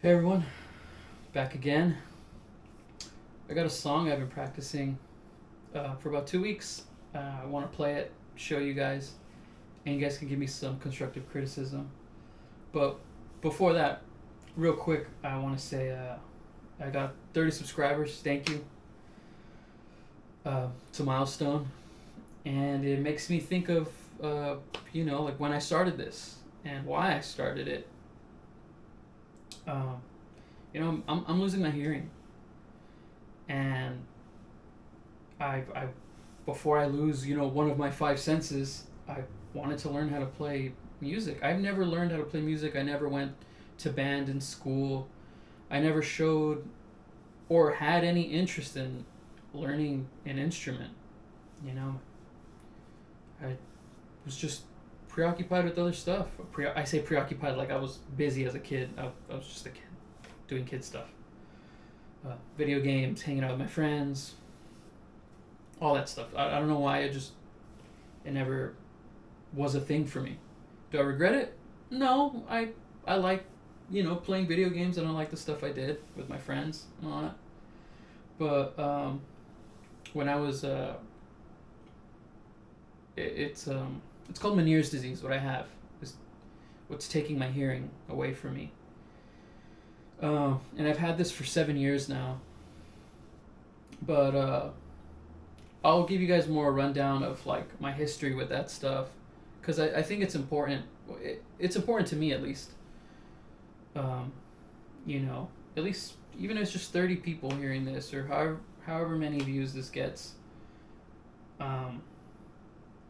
Hey everyone, back again. I got a song I've been practicing for about 2 weeks. I want to play it, show you guys, and you guys can give me some constructive criticism. But before that, real quick, I want to say I got 30 subscribers. Thank you. It's a milestone, and it makes me think of like when I started this and why I started it. Um, I'm losing my hearing, and I before I lose one of my five senses, I wanted to learn how to play music. I've never learned how to play music. I never went to band in school. I never showed or had any interest in learning an instrument. You know, I was just preoccupied with other stuff. I say preoccupied like I was busy as a kid. I was just a kid doing kid stuff. Video games, hanging out with my friends, all that stuff. I don't know why it never was a thing for me. Do I regret it? No, I like playing video games. I don't like the stuff I did with my friends and all that. But when I was it's called Meniere's disease. What I have is what's taking my hearing away from me. And I've had this for 7 years now. But I'll give you guys more a rundown of like my history with that stuff, because I think it's important. It's important to me at least. Um, at least even if it's just 30 people hearing this, or however many views this gets, um,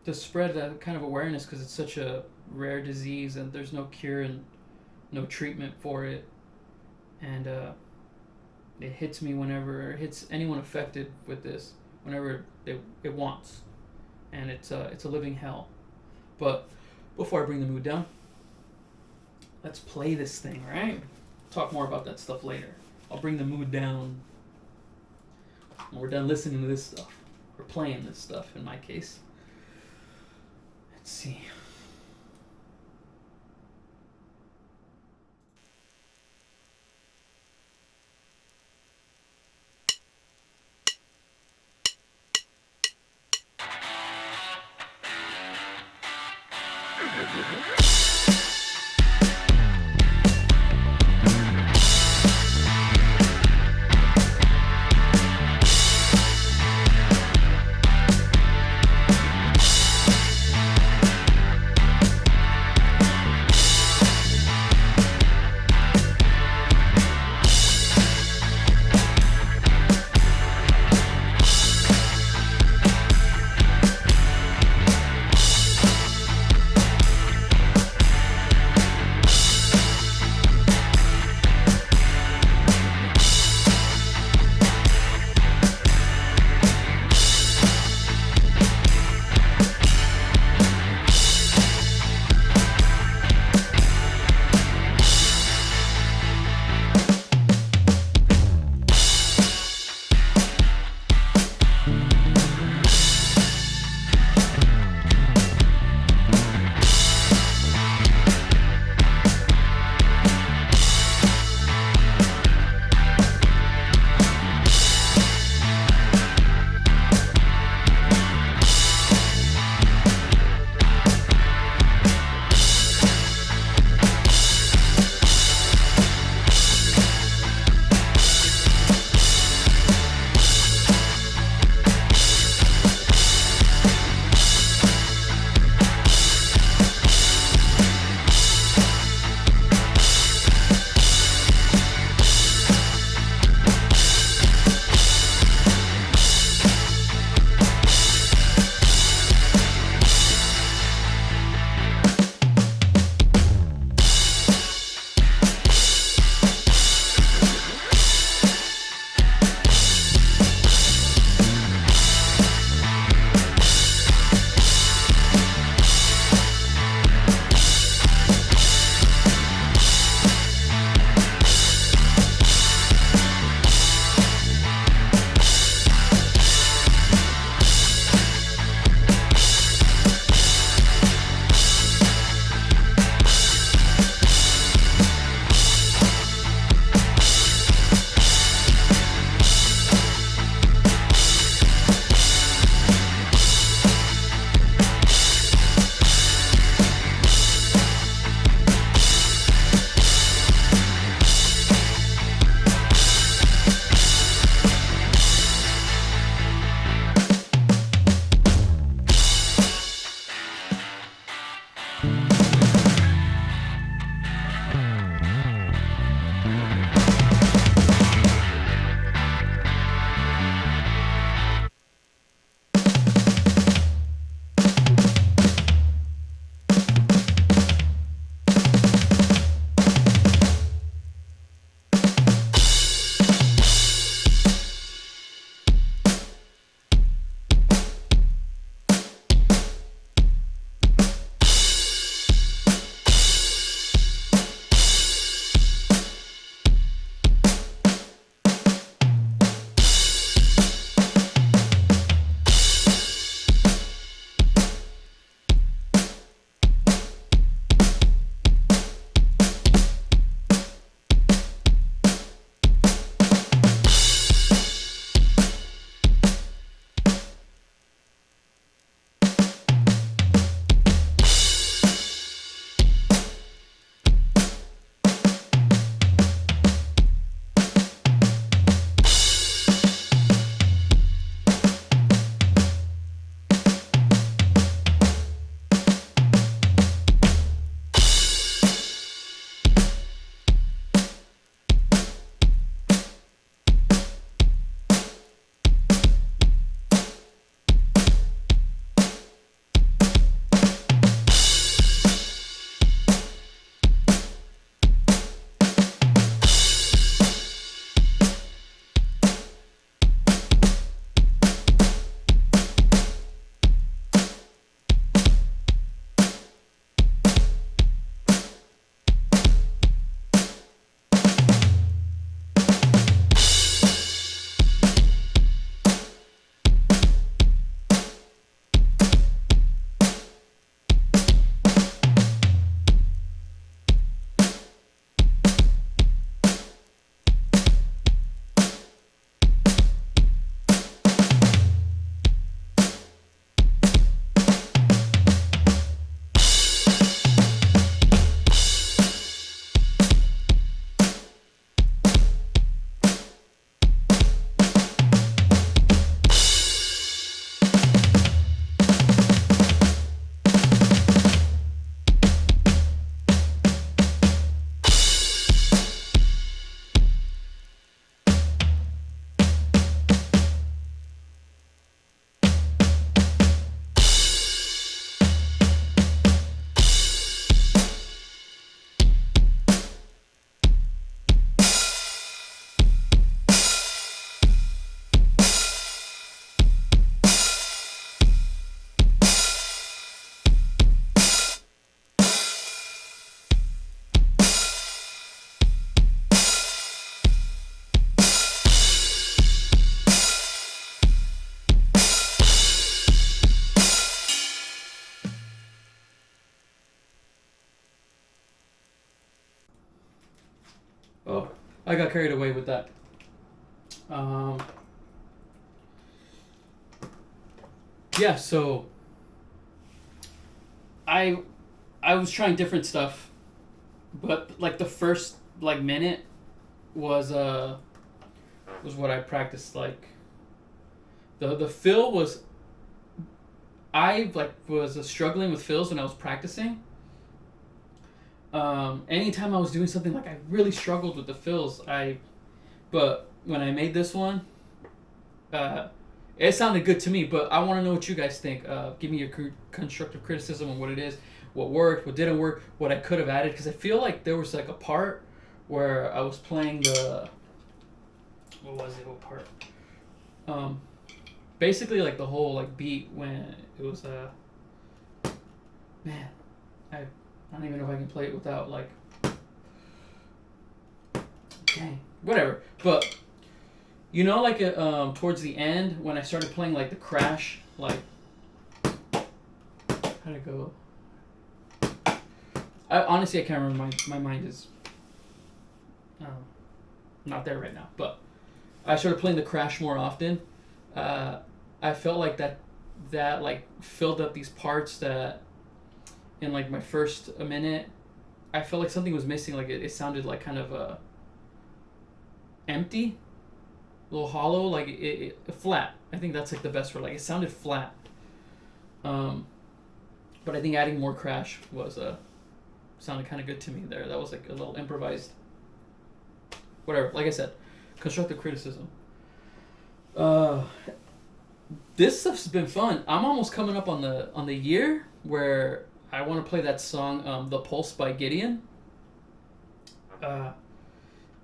to spread that kind of awareness, because it's such a rare disease and there's no cure and no treatment for it, and it hits me whenever it hits anyone affected with this, whenever it wants, and it's a living hell. But before I bring the mood down, let's play this thing, right? Talk more about that stuff later. I'll bring the mood down when we're done listening to this stuff, or playing this stuff in my case. Let's see. Oh, I got carried away with that. Yeah, so I I was trying different stuff, but like the first like minute was what I practiced. Like the fill was, I like was struggling with fills when I was practicing. Anytime I was doing something, like I really struggled with the fills. But when I made this one, uh, it sounded good to me. But I want to know what you guys think. Give me your constructive criticism on what it is, what worked, what didn't work, what I could have added. Because I feel like there was like a part where I was playing the, what was it? What part? Um, Basically like the whole like beat when it was man, I don't even know if I can play it without like, dang, whatever. But you know, like towards the end when I started playing like the crash, like how'd it go? Honestly I can't remember. My mind is not there right now. But I started playing the crash more often. I felt like that like filled up these parts that in like my first minute I felt like something was missing. Like it sounded like kind of empty, a little hollow, like it flat. I think that's like the best word. Like it sounded flat. But I think adding more crash was sounded kind of good to me there. That was like a little improvised. Whatever. Like I said, constructive criticism. This stuff's been fun. I'm almost coming up on the year where I want to play that song, "The Pulse" by Gideon. That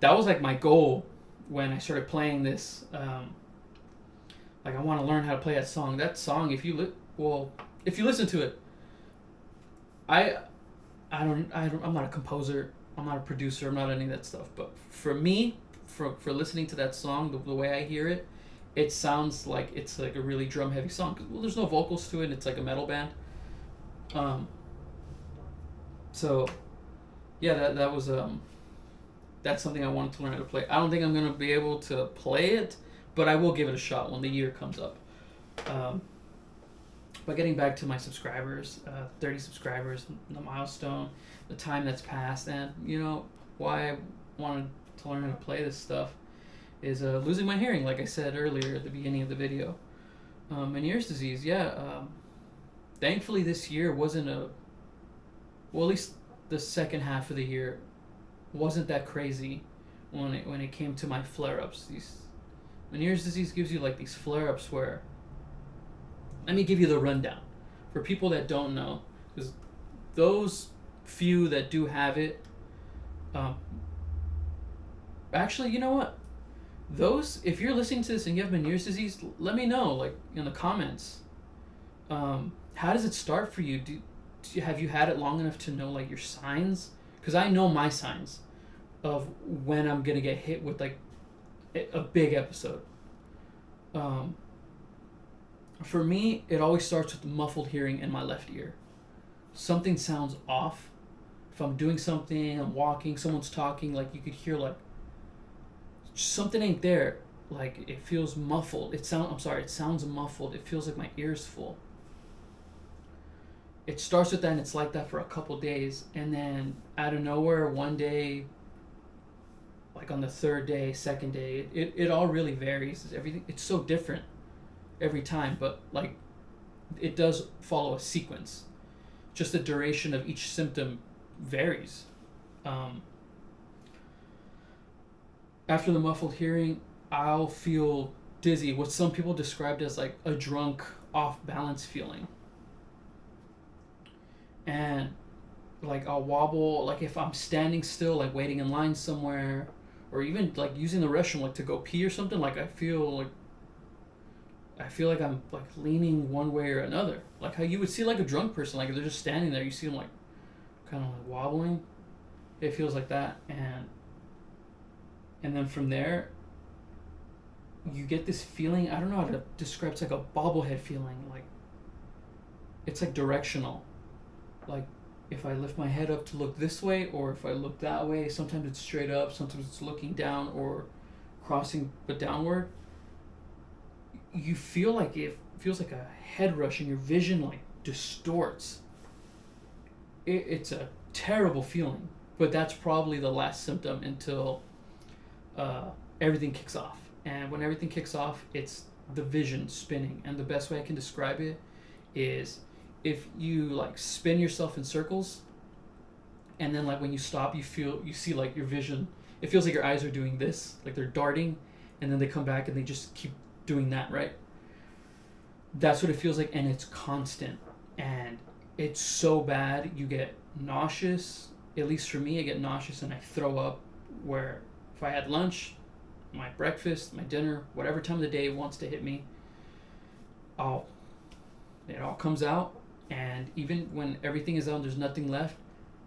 was like my goal when I started playing this. Like I want to learn how to play that song. That song, if you listen to it, I'm not a composer. I'm not a producer. I'm not any of that stuff. But for me, for listening to that song, the way I hear it, it sounds like it's like a really drum heavy song. Well, there's no vocals to it. It's like a metal band. So yeah, that was that's something I wanted to learn how to play. I don't think I'm gonna be able to play it, but I will give it a shot when the year comes up. But getting back to my subscribers, 30 subscribers, the milestone, the time that's passed, and you know why I wanted to learn how to play this stuff is losing my hearing, like I said earlier at the beginning of the video. Meniere's disease, yeah. Thankfully this year wasn't at least the second half of the year wasn't that crazy when it came to my flare-ups. Meniere's disease gives you like these flare-ups where, let me give you the rundown for people that don't know, because those few that do have it, actually, you know what? If you're listening to this and you have Meniere's disease, let me know, like in the comments. How does it start for you? Have you had it long enough to know like your signs? Because I know my signs of when I'm gonna get hit with like a big episode. For me, it always starts with muffled hearing in my left ear. Something sounds off. If I'm doing something, I'm walking, someone's talking, like you could hear like something ain't there. Like it feels muffled. It sounds muffled. It feels like my ear's full. It starts with that and it's like that for a couple days, and then out of nowhere one day, like on the third day, second day, it all really varies. It's so different every time, but like it does follow a sequence. Just the duration of each symptom varies. After the muffled hearing, I'll feel dizzy, what some people described as like a drunk, off balance feeling. And like I'll wobble, like if I'm standing still, like waiting in line somewhere, or even like using the restroom, like to go pee or something, like I feel like I'm like leaning one way or another. Like how you would see like a drunk person, like if they're just standing there, you see them like kind of like wobbling. It feels like that, and then from there, you get this feeling. I don't know how to describe. It's like a bobblehead feeling. Like it's like directional. Like if I lift my head up to look this way or if I look that way. Sometimes it's straight up, sometimes it's looking down or crossing but downward. You feel like it feels like a head rush and your vision like distorts. It's a terrible feeling, but that's probably the last symptom until everything kicks off. And when everything kicks off, it's the vision spinning. And the best way I can describe it is if you like spin yourself in circles, and then like when you stop, you see like your vision. It feels like your eyes are doing this, like they're darting, and then they come back and they just keep doing that, right? That's what it feels like, and it's constant, and it's so bad you get nauseous. At least for me, I get nauseous and I throw up. Where if I had lunch, my breakfast, my dinner, whatever time of the day it wants to hit me, it all comes out. And even when everything is out and there's nothing left,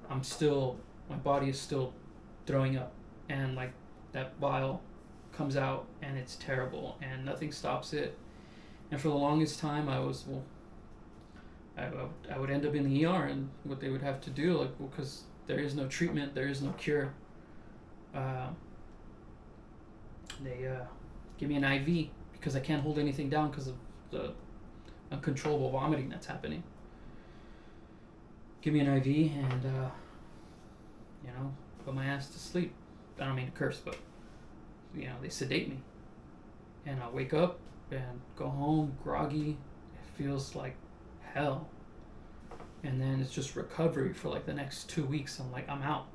my body is still throwing up, and like that bile comes out, and it's terrible, and nothing stops it. And for the longest time, I would end up in the ER, and what they would have to do, like, because there is no treatment, there is no cure. They give me an IV because I can't hold anything down because of the uncontrollable vomiting that's happening. Give me an IV and put my ass to sleep. I don't mean to curse, but they sedate me, and I'll wake up and go home groggy. It feels like hell, and then it's just recovery for like the next 2 weeks. I'm out.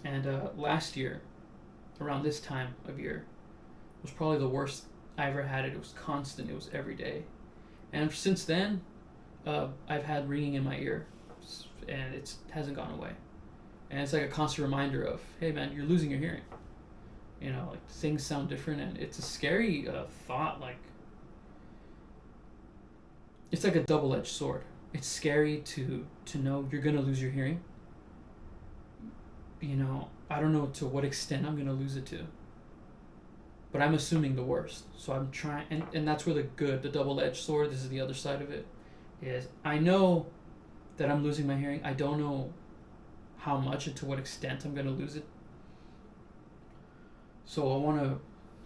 And last year, around this time of year, was probably the worst I ever had it. It was constant. It was every day. And since then, I've had ringing in my ear, and it hasn't gone away. And it's like a constant reminder of, hey man, you're losing your hearing. Like things sound different, and it's a scary thought. Like, it's like a double-edged sword. It's scary to know you're gonna lose your hearing. I don't know to what extent I'm gonna lose it to, but I'm assuming the worst. So I'm trying, and that's where the double-edged sword, this is the other side of it, is I know that I'm losing my hearing. I don't know how much and to what extent I'm gonna lose it. So I want to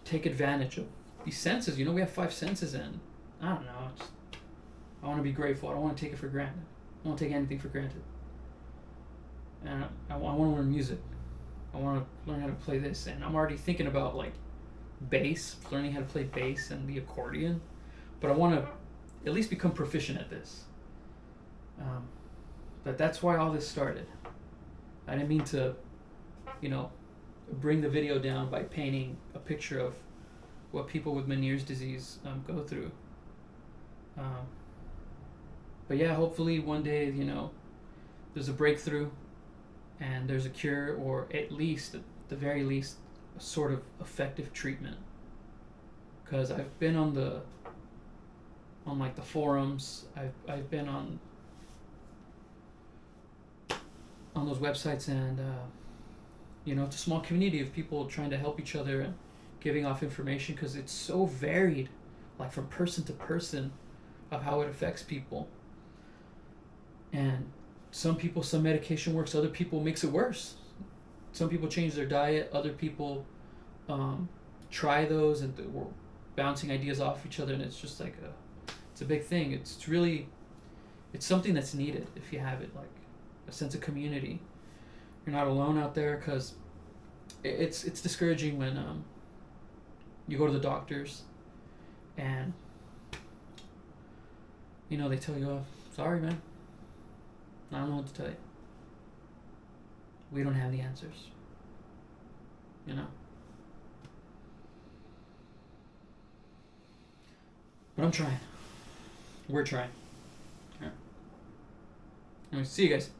take advantage of these senses. We have 5 senses, and I don't know. I want to be grateful. I don't want to take it for granted. I don't want to take anything for granted. And I want to learn music. I want to learn how to play this, and I'm already thinking about like bass, learning how to play bass and the accordion. But I want to at least become proficient at this. But that's why all this started. I didn't mean to, bring the video down by painting a picture of what people with Meniere's disease go through. But yeah, hopefully one day, there's a breakthrough and there's a cure, or at least, at the very least, a sort of effective treatment. Because I've been on the forums, I've been on those websites, and it's a small community of people trying to help each other and giving off information, because it's so varied, like from person to person, of how it affects people. And some medication works, other people makes it worse. Some people change their diet, other people try those, and we're bouncing ideas off each other, and it's just like it's a big thing. It's something that's needed if you have it, like a sense of community. You're not alone out there, because it's discouraging when you go to the doctors and they tell you, oh, sorry man, I don't know what to tell you. We don't have the answers. But I'm trying. We're trying. All right. Anyway, see you guys.